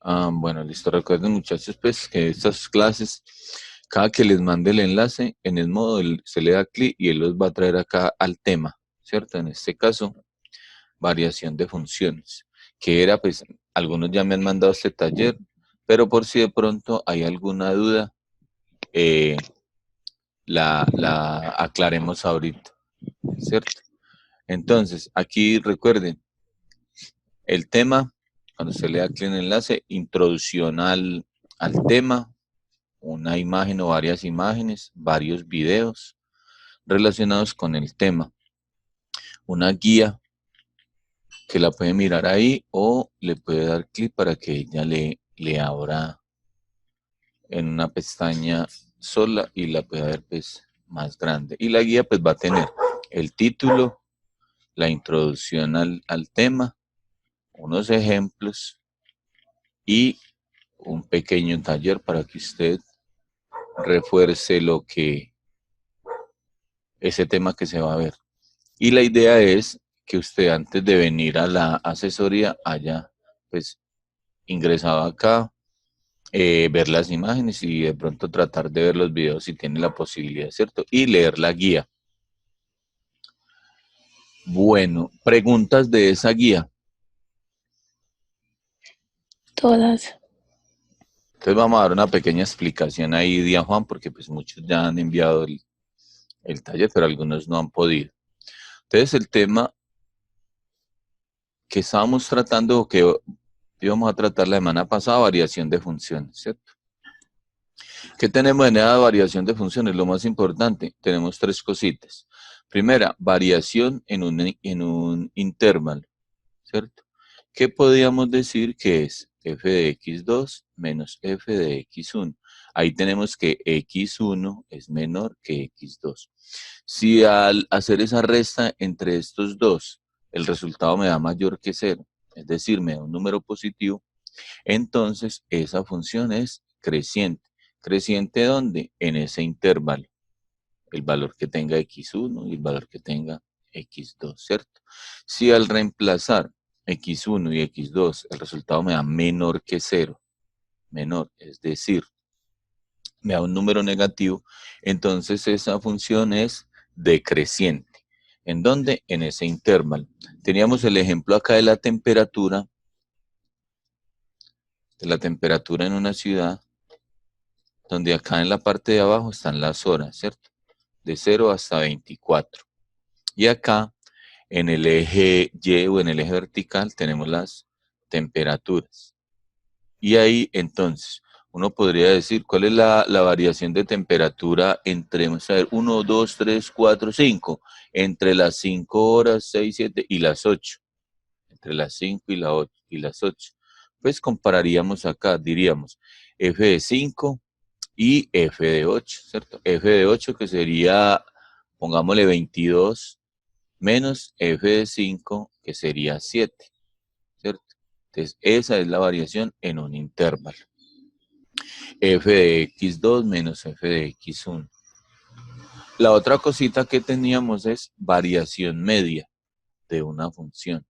Bueno, listo. Recuerden, muchachos, pues que estas clases, cada que les mande el enlace, en el modo se le da clic y él los va a traer acá al tema, ¿cierto? En este caso, variación de funciones, que era, pues, algunos ya me han mandado este taller, pero por si de pronto hay alguna duda, eh, la aclaremos ahorita, ¿cierto? Entonces, aquí recuerden, el tema, cuando se le da clic en el enlace, introducción al tema, una imagen o varias imágenes, varios videos relacionados con el tema, una guía que la puede mirar ahí o le puede dar clic para que ella le abra en una pestaña sola y la pueda ver pues más grande. Y la guía pues va a tener el título, la introducción al tema, unos ejemplos y un pequeño taller para que usted refuerce ese tema que se va a ver. Y la idea es que usted antes de venir a la asesoría haya pues ingresado acá, ver las imágenes y de pronto tratar de ver los videos si tiene la posibilidad, ¿cierto? Y leer la guía. Bueno, preguntas de esa guía. Todas. Entonces vamos a dar una pequeña explicación ahí, Día Juan, porque pues muchos ya han enviado el taller, pero algunos no han podido. Entonces el tema que estábamos tratando o que íbamos a tratar la semana pasada, variación de funciones, ¿cierto? ¿Qué tenemos en esa variación de funciones? Lo más importante, tenemos tres cositas. Primera, variación en un intervalo, ¿cierto? ¿Qué podríamos decir que es f de x2 menos f de x1? Ahí tenemos que x1 es menor que x2. Si al hacer esa resta entre estos dos, el resultado me da mayor que cero, es decir, me da un número positivo, entonces esa función es creciente. ¿Creciente dónde? En ese intervalo. El valor que tenga x1 y el valor que tenga x2, ¿cierto? Si al reemplazar x1 y x2 el resultado me da menor que cero, menor, es decir, me da un número negativo, entonces esa función es decreciente. ¿En dónde? En ese intervalo. Teníamos el ejemplo acá de la temperatura en una ciudad, donde acá en la parte de abajo están las horas, ¿cierto? De 0 hasta 24. Y acá en el eje Y o en el eje vertical tenemos las temperaturas. Y ahí entonces uno podría decir cuál es la variación de temperatura entre, vamos a ver, 1, 2, 3, 4, 5, entre las 5 horas, 6, 7 y las 8. Entre las 5 y las 8. Pues compararíamos acá, diríamos F de 5 y F de 8, ¿cierto? F de 8 que sería, pongámosle 22, menos F de 5 que sería 7, ¿cierto? Entonces, esa es la variación en un intervalo. F de x2 menos F de x1. La otra cosita que teníamos es variación media de una función.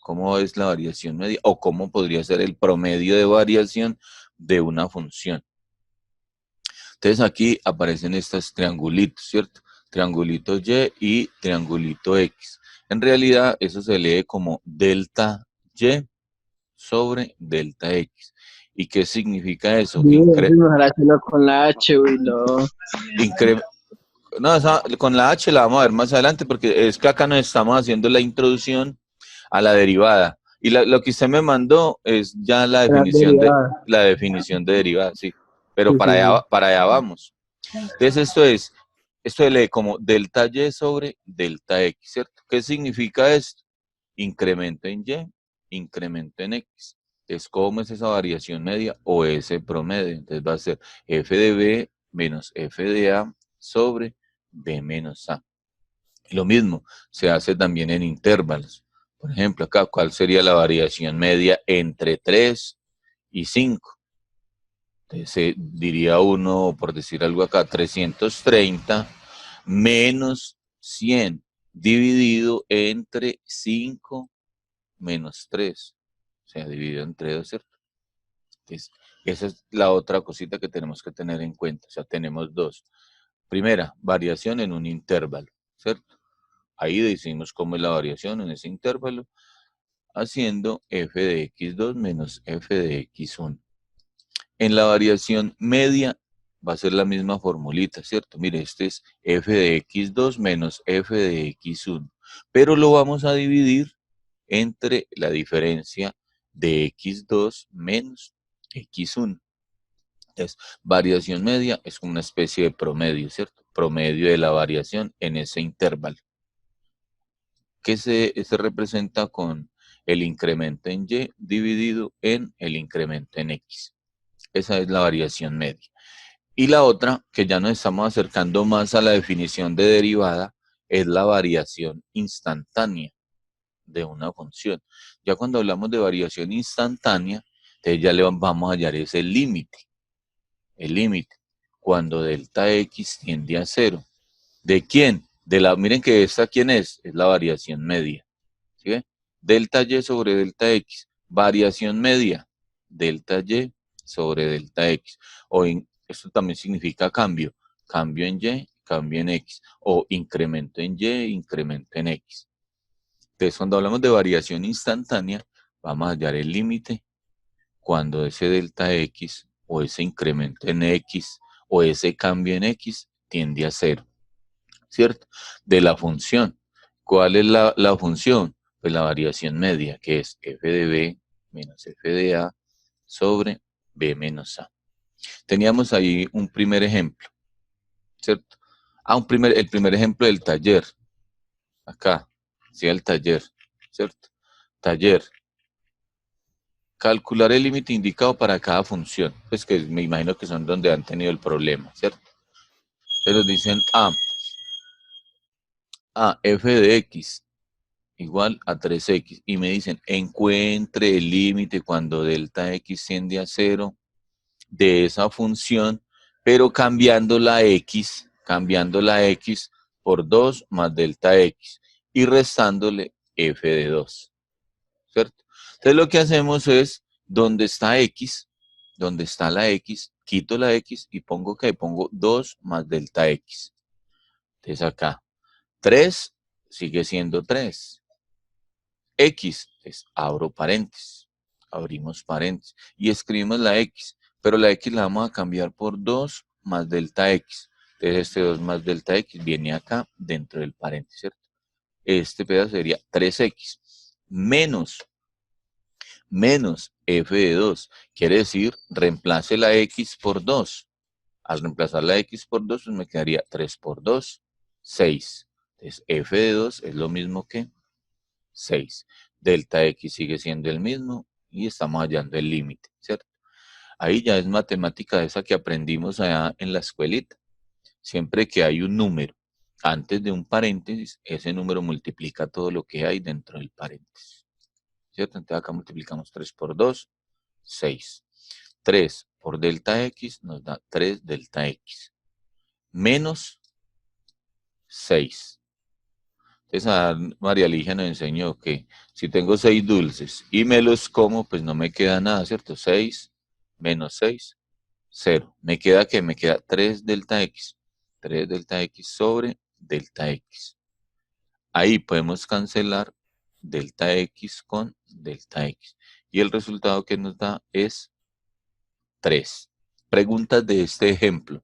¿Cómo es la variación media? O cómo podría ser el promedio de variación de una función. Entonces aquí aparecen estos triangulitos, ¿cierto? Triangulito Y y triangulito X. En realidad eso se lee como delta Y sobre delta X. ¿Y qué significa eso? Sí, es mejor hacerlo con la H, uy, no. Incre no, con la H la vamos a ver más adelante porque es que acá nos estamos haciendo la introducción a la derivada. Y lo que usted me mandó es ya Las derivadas. la definición de derivada, sí. Pero Sí, sí, sí. para allá vamos. Entonces esto se lee como delta Y sobre delta X, ¿cierto? ¿Qué significa esto? Incremento en Y, incremento en X. Entonces, ¿cómo es esa variación media o ese promedio? Entonces va a ser f de B menos f de A sobre B menos A. Y lo mismo se hace también en intervalos. Por ejemplo, acá, ¿cuál sería la variación media entre 3 y 5? Entonces, diría uno, por decir algo acá, 330 menos 100 dividido entre 5 menos 3. O sea, dividido entre 2, ¿cierto? Entonces, esa es la otra cosita que tenemos que tener en cuenta. O sea, tenemos dos. Primera, variación en un intervalo, ¿cierto? Ahí decimos cómo es la variación en ese intervalo, haciendo f de x2 menos f de x1. En la variación media va a ser la misma formulita, ¿cierto? Mire, este es f de x2 menos f de x1, pero lo vamos a dividir entre la diferencia de x2 menos x1. Entonces, variación media es una especie de promedio, ¿cierto? Promedio de la variación en ese intervalo, que se representa con el incremento en y dividido en el incremento en x. Esa es la variación media. Y la otra, que ya nos estamos acercando más a la definición de derivada, es la variación instantánea de una función. Ya cuando hablamos de variación instantánea, entonces ya le vamos a hallar ese límite. El límite, cuando delta x tiende a 0. ¿De quién? Miren que esta, ¿quién es? Es la variación media. ¿Sí ve? Delta y sobre delta x. Variación media. Delta y sobre delta x. Esto también significa cambio. Cambio en y, cambio en x. O incremento en y, incremento en x. Entonces, cuando hablamos de variación instantánea, vamos a hallar el límite cuando ese delta x o ese incremento en x o ese cambio en x tiende a 0, ¿cierto? De la función. ¿Cuál es la función? Pues la variación media, que es f de b menos f de a sobre b menos a. Teníamos ahí un primer ejemplo, ¿cierto? El primer ejemplo del taller. Acá, sí, el taller, ¿cierto? Taller. Calcular el límite indicado para cada función. Pues que me imagino que son donde han tenido el problema, ¿cierto? Pero dicen f de x igual a 3x. Y me dicen, encuentre el límite cuando delta x tiende a 0 de esa función, pero cambiando la x por 2 más delta x y restándole f de 2, ¿cierto? Entonces lo que hacemos es, donde está x, donde está la x, quito la x y pongo 2 más delta x. Entonces acá, 3 sigue siendo 3. X, entonces abro paréntesis, abrimos paréntesis y escribimos la x, pero la x la vamos a cambiar por 2 más delta x. Entonces este 2 más delta x viene acá dentro del paréntesis, ¿cierto? Este pedazo sería 3x menos f de 2. Quiere decir, reemplace la x por 2. Al reemplazar la x por 2, pues me quedaría 3 por 2, 6. Entonces, f de 2 es lo mismo que 6. Delta x sigue siendo el mismo y estamos hallando el límite, ¿cierto? Ahí ya es matemática esa que aprendimos allá en la escuelita. Siempre que hay un número antes de un paréntesis, ese número multiplica todo lo que hay dentro del paréntesis, ¿cierto? Entonces acá multiplicamos 3 por 2, 6. 3 por delta x nos da 3 delta x. Menos 6. Entonces a María Ligia nos enseñó que si tengo 6 dulces y me los como, pues no me queda nada, ¿cierto? 6 menos 6, 0. ¿Me queda qué? Me queda 3 delta x. 3 delta x sobre delta x. Ahí podemos cancelar delta x con delta x. Y el resultado que nos da es 3. Preguntas de este ejemplo.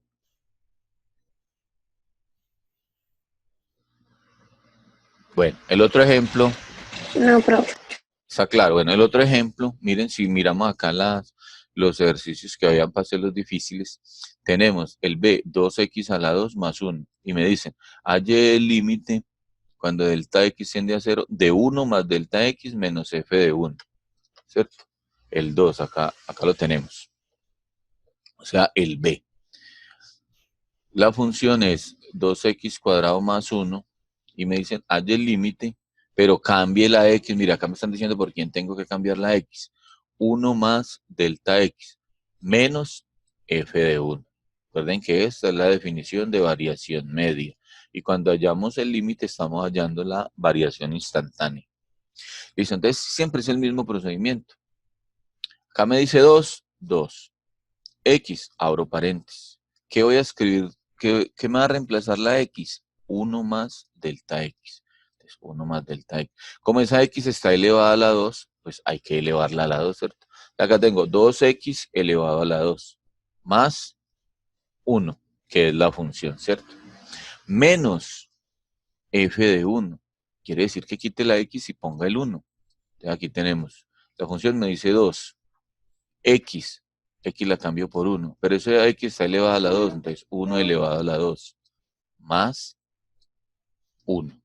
Bueno, el otro ejemplo. No, profe. Está claro. Bueno, el otro ejemplo, miren, si miramos acá los ejercicios que habían para hacer los difíciles, tenemos el b, 2x a la 2 más 1. Y me dicen, halle el límite cuando delta x tiende a 0 de 1 más delta x menos f de 1. ¿Cierto? El 2, acá lo tenemos. O sea, el b. La función es 2x cuadrado más 1 y me dicen, halle el límite, pero cambie la x. Mira, acá me están diciendo por quién tengo que cambiar la x. 1 más delta x menos f de 1. Recuerden que esta es la definición de variación media. Y cuando hallamos el límite, estamos hallando la variación instantánea. Listo, entonces siempre es el mismo procedimiento. Acá me dice 2, 2. X, abro paréntesis. ¿Qué voy a escribir? ¿Qué me va a reemplazar la X? 1 más delta X. Entonces, 1 más delta X. Como esa X está elevada a la 2, pues hay que elevarla a la 2, ¿cierto? Acá tengo 2X elevado a la 2, más 1, que es la función, ¿cierto? Menos f de 1. Quiere decir que quite la X y ponga el 1. Entonces aquí tenemos, la función me dice 2. X la cambio por 1, pero esa X está elevada a la 2, entonces 1 elevado a la 2 más 1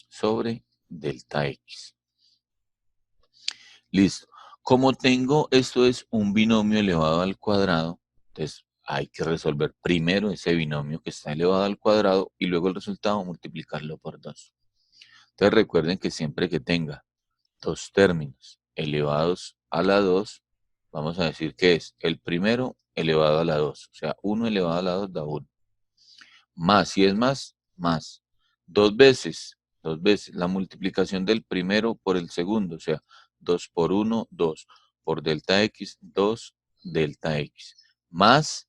sobre delta X. Listo. Como tengo, esto es un binomio elevado al cuadrado, entonces hay que resolver primero ese binomio que está elevado al cuadrado y luego el resultado multiplicarlo por 2. Entonces recuerden que siempre que tenga dos términos elevados a la 2, vamos a decir que es el primero elevado a la 2, o sea, 1 elevado a la 2 da 1. Más, si es más, más. Dos veces la multiplicación del primero por el segundo, o sea, 2 por 1, 2. Por delta X, 2 delta X. Más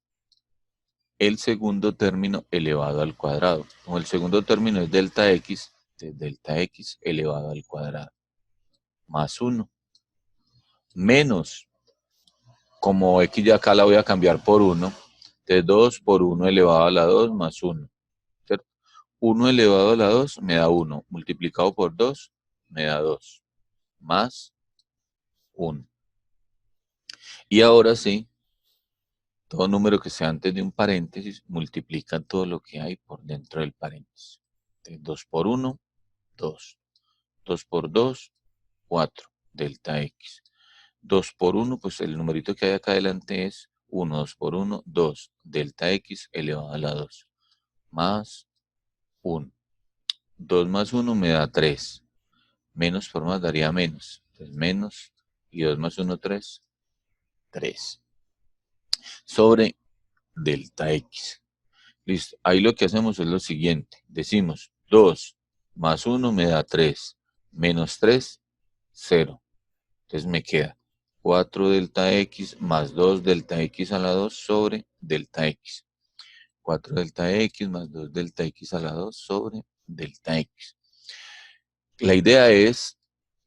el segundo término elevado al cuadrado. Como el segundo término es delta X, es delta X elevado al cuadrado. Más 1. Menos, como X de acá la voy a cambiar por 1, de 2 por 1 elevado a la 2 más 1. ¿Cierto? 1 elevado a la 2 me da 1, multiplicado por 2 me da 2, más 1. Y ahora sí, todo número que sea antes de un paréntesis multiplica todo lo que hay por dentro del paréntesis. Entonces, 2 por 1, 2. 2 por 2, 4, delta X. 2 por 1, pues el numerito que hay acá adelante es 1, 2 por 1, 2, delta X elevado a la 2, más 1. 2 más 1 me da 3. Menos por más daría menos. Entonces, menos y 2 más 1, 3. 3. Sobre delta X. Listo. Ahí lo que hacemos es lo siguiente. Decimos 2 más 1 me da 3. Menos 3, 0. Entonces me queda 4 delta X más 2 delta X a la 2 sobre delta X. 4 delta X más 2 delta X a la 2 sobre delta X. La idea es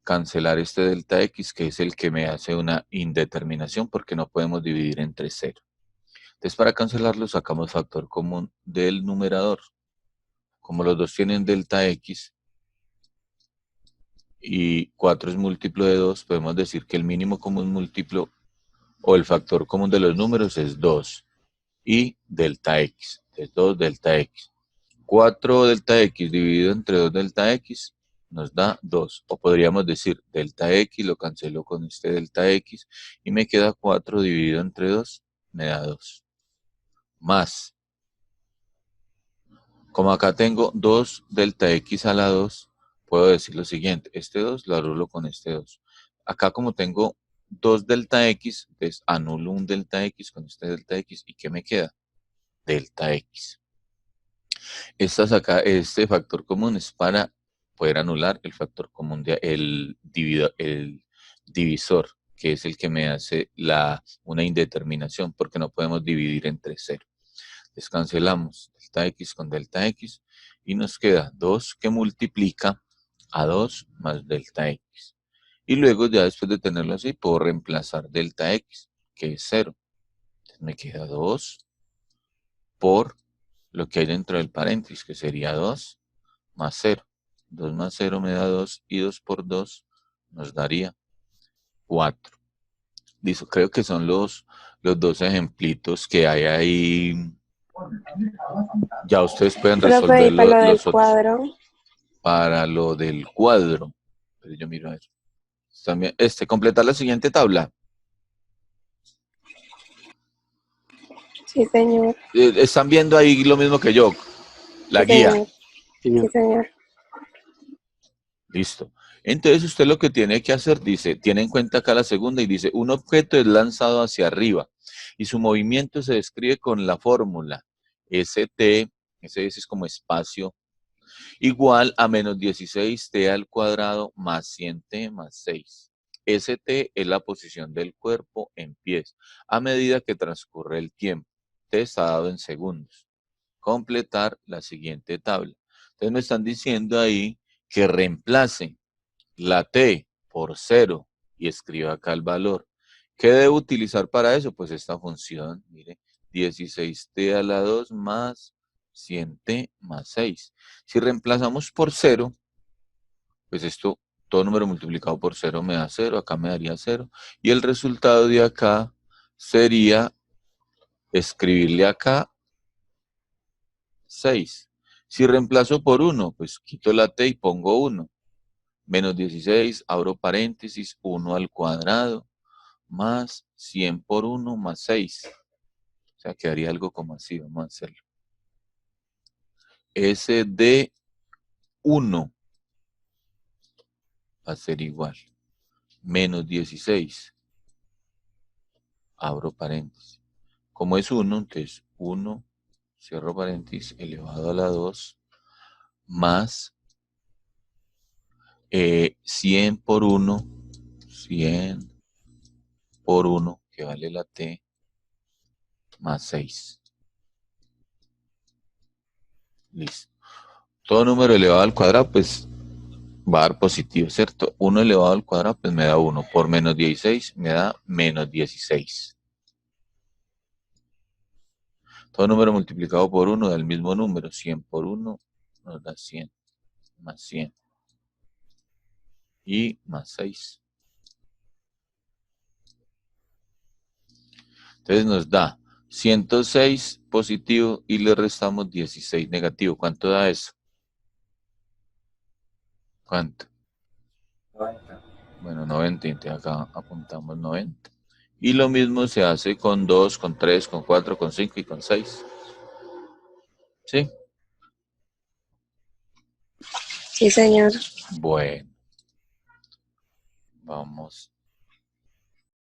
cancelar este delta X, que es el que me hace una indeterminación porque no podemos dividir entre 0. Entonces, para cancelarlo, sacamos factor común del numerador. Como los dos tienen delta X y 4 es múltiplo de 2, podemos decir que el mínimo común múltiplo o el factor común de los números es 2 y delta X. Entonces, 2 delta X. 4 delta X dividido entre 2 delta X nos da 2. O podríamos decir delta X, lo cancelo con este delta X y me queda 4 dividido entre 2, me da 2. Más, como acá tengo 2 delta X a la 2, puedo decir lo siguiente, este 2 lo anulo con este 2. Acá como tengo 2 delta X, entonces anulo un delta X con este delta X y ¿qué me queda? Delta X. Este factor común es para poder anular el factor común el divisor, que es el que me hace una indeterminación, porque no podemos dividir entre 0. Entonces cancelamos delta X con delta X y nos queda 2 que multiplica a 2 más delta X. Y luego ya después de tenerlo así, puedo reemplazar delta X, que es 0. Entonces me queda 2 por lo que hay dentro del paréntesis, que sería 2 más 0. 2 más 0 me da 2 y 2 por 2 nos daría 4. Listo, creo que son los dos ejemplitos que hay ahí. Ya ustedes pueden resolver Profe, para lo del los otros. cuadro. Para lo del cuadro. Pero yo miro a ver. También, completar la siguiente tabla. Sí, señor. Están viendo ahí lo mismo que yo. La Sí, guía. señor. Sí, señor. Listo. Entonces usted lo que tiene que hacer, dice, tiene en cuenta acá la segunda y dice, un objeto es lanzado hacia arriba y su movimiento se describe con la fórmula ST, ese es como espacio, igual a menos 16t al cuadrado más 100t más 6. ST es la posición del cuerpo en pies a medida que transcurre el tiempo. T está dado en segundos. Completar la siguiente tabla. Entonces me están diciendo ahí que reemplace la T por 0 y escriba acá el valor. ¿Qué debo utilizar para eso? Pues esta función, mire, 16t a la 2 más 100t más 6. Si reemplazamos por 0, pues esto, todo número multiplicado por 0 me da 0, acá me daría 0. Y el resultado de acá sería escribirle acá 6. Si reemplazo por 1, pues quito la t y pongo 1. Menos 16, abro paréntesis, 1 al cuadrado, más 100 por 1 más 6. O sea, quedaría algo como así, vamos a hacerlo. S de 1 va a ser igual. Menos 16, abro paréntesis. Como es 1, entonces 1, cierro paréntesis, elevado a la 2, más 100 por 1, 100 por 1, que vale la t, más 6. Listo. Todo número elevado al cuadrado, pues va a dar positivo, ¿cierto? 1 elevado al cuadrado, pues me da 1. Por menos 16 me da menos 16. Todo número multiplicado por 1 da el mismo número. 100 por 1 nos da 100. Más 100. Y más 6. Entonces nos da 106 positivo y le restamos 16 negativo. ¿Cuánto da eso? ¿Cuánto? 90. Bueno, 90. Entonces acá apuntamos 90. Y lo mismo se hace con 2, con 3, con 4, con 5 y con 6. ¿Sí? Sí, señor. Bueno. Vamos